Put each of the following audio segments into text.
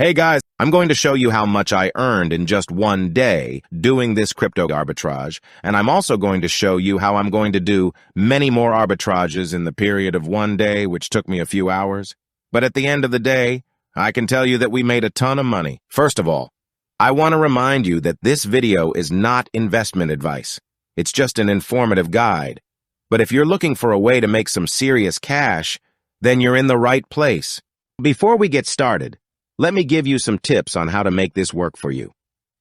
Hey guys, I'm going to show you how much I earned in just one day doing this crypto arbitrage, and I'm also going to show you how I'm going to do many more arbitrages in the period of one day, which took me a few hours. But at the end of the day, I can tell you that we made a ton of money. First of all, I want to remind you that this video is not investment advice. It's just an informative guide. But if you're looking for a way to make some serious cash, then you're in the right place. Before we get started, let me give you some tips on how to make this work for you.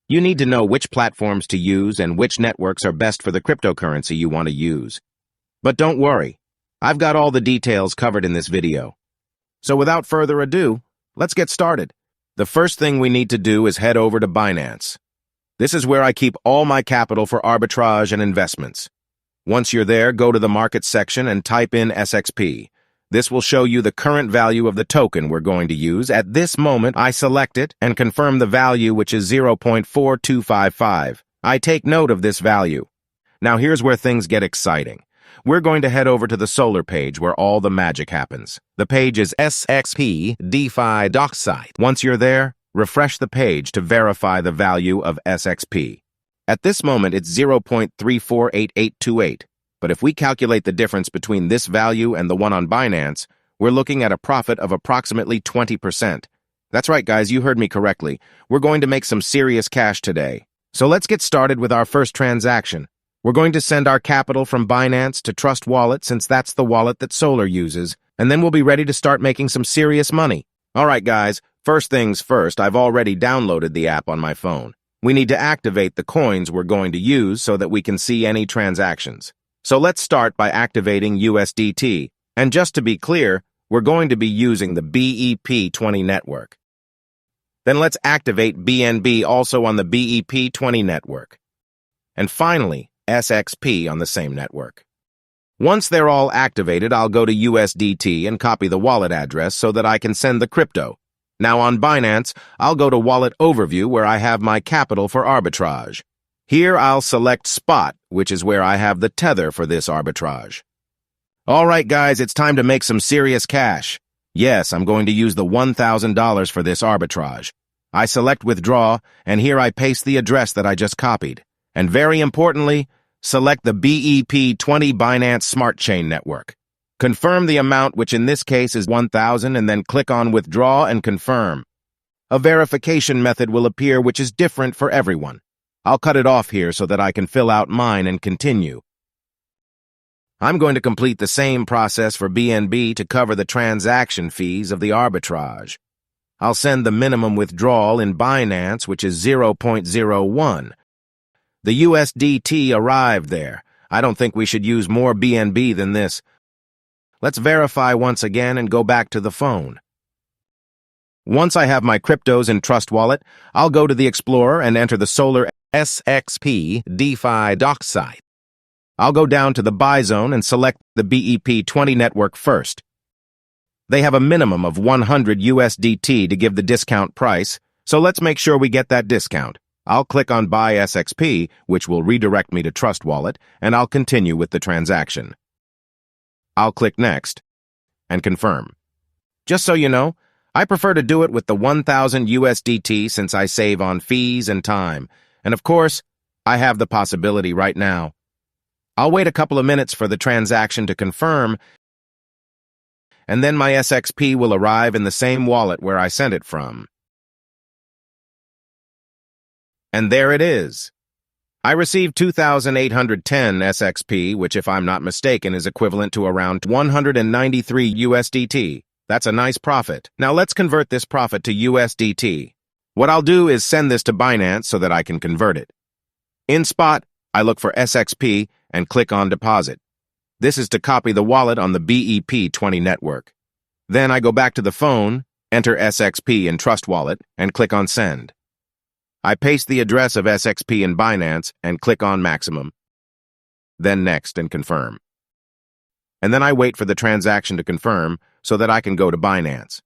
You need to know which platforms to use and which networks are best for the cryptocurrency you want to use. But don't worry, I've got all the details covered in this video. So without further ado, let's get started. The first thing we need to do is head over to Binance. This is where I keep all my capital for arbitrage and investments. Once you're there, go to the markets section and type in SXP. This will show you the current value of the token we're going to use. At this moment, I select it and confirm the value, which is 0.4255. I take note of this value. Now here's where things get exciting. We're going to head over to the Solar page where all the magic happens. The page is SXP DeFi doc site. Once you're there, refresh the page to verify the value of SXP. At this moment, it's 0.348828. But if we calculate the difference between this value and the one on Binance, we're looking at a profit of approximately 20%. That's right, guys, you heard me correctly. We're going to make some serious cash today. So let's get started with our first transaction. We're going to send our capital from Binance to Trust Wallet, since that's the wallet that Solar uses, and then we'll be ready to start making some serious money. All right, guys, first things first, I've already downloaded the app on my phone. We need to activate the coins we're going to use so that we can see any transactions. So let's start by activating USDT, and just to be clear, we're going to be using the BEP20 network. Then let's activate BNB also on the BEP20 network. And finally, SXP on the same network. Once they're all activated, I'll go to USDT and copy the wallet address so that I can send the crypto. Now on Binance, I'll go to Wallet Overview where I have my capital for arbitrage. Here I'll select Spot, which is where I have the tether for this arbitrage. All right, guys, it's time to make some serious cash. Yes, I'm going to use the $1,000 for this arbitrage. I select Withdraw, and here I paste the address that I just copied. And very importantly, select the BEP20 Binance Smart Chain Network. Confirm the amount, which in this case is 1,000, and then click on Withdraw and Confirm. A verification method will appear which is different for everyone. I'll cut it off here so that I can fill out mine and continue. I'm going to complete the same process for BNB to cover the transaction fees of the arbitrage. I'll send the minimum withdrawal in Binance, which is 0.01. The USDT arrived there. I don't think we should use more BNB than this. Let's verify once again and go back to the phone. Once I have my cryptos in Trust Wallet, I'll go to the Explorer and enter the Solar SXP DeFi doc site. I'll go down to the buy zone and select the BEP20 network first. They have a minimum of 100 USDT to give the discount price, so let's make sure we get that discount. I'll click on Buy SXP, which will redirect me to Trust Wallet, and I'll continue with the transaction. I'll click Next and confirm. Just so you know, I prefer to do it with the 1,000 USDT since I save on fees and time. And of course, I have the possibility right now. I'll wait a couple of minutes for the transaction to confirm, and then my SXP will arrive in the same wallet where I sent it from. And there it is. I received 2,810 SXP, which if I'm not mistaken is equivalent to around 193 USDT. That's a nice profit. Now let's convert this profit to USDT. What I'll do is send this to Binance so that I can convert it. In Spot, I look for SXP and click on Deposit. This is to copy the wallet on the BEP20 network. Then I go back to the phone, enter SXP in Trust Wallet, and click on Send. I paste the address of SXP in Binance and click on Maximum. Then Next and Confirm. And then I wait for the transaction to confirm so that I can go to Binance.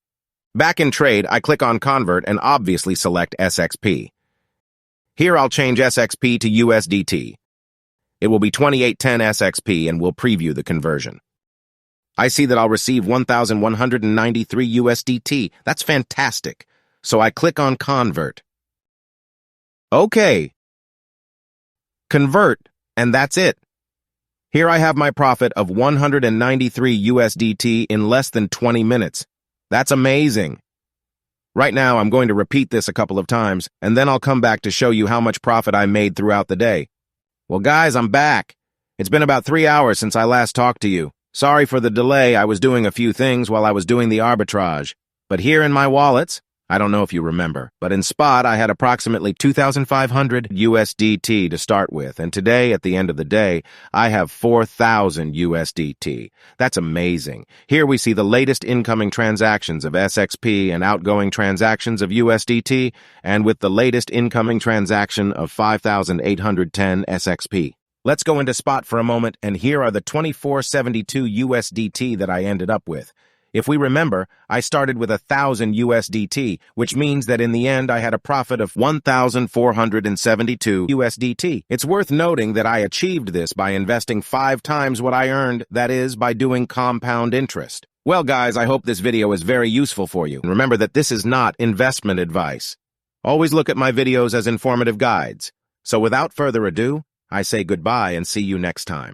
Back in trade, I click on Convert and obviously select SXP. Here I'll change SXP to USDT. It will be 2810 SXP and we'll preview the conversion. I see that I'll receive 1,193 USDT. That's fantastic. so I click on Convert. Okay. Convert, and that's it. Here I have my profit of 193 USDT in less than 20 minutes. That's amazing. Right now, I'm going to repeat this a couple of times, and then I'll come back to show you how much profit I made throughout the day. Well, guys, I'm back. It's been about 3 hours since I last talked to you. Sorry for the delay. I was doing a few things while I was doing the arbitrage. But here in my wallets, I don't know if you remember, but in spot, I had approximately 2,500 USDT to start with, and today, at the end of the day, I have 4,000 USDT. That's amazing. Here we see the latest incoming transactions of SXP and outgoing transactions of USDT, and with the latest incoming transaction of 5,810 SXP. Let's go into spot for a moment, and here are the 2472 USDT that I ended up with. If we remember, I started with 1,000 USDT, which means that in the end I had a profit of 1,472 USDT. It's worth noting that I achieved this by investing 5 times what I earned, that is, by doing compound interest. Well, guys, I hope this video is very useful for you. And remember that this is not investment advice. Always look at my videos as informative guides. So without further ado, I say goodbye and see you next time.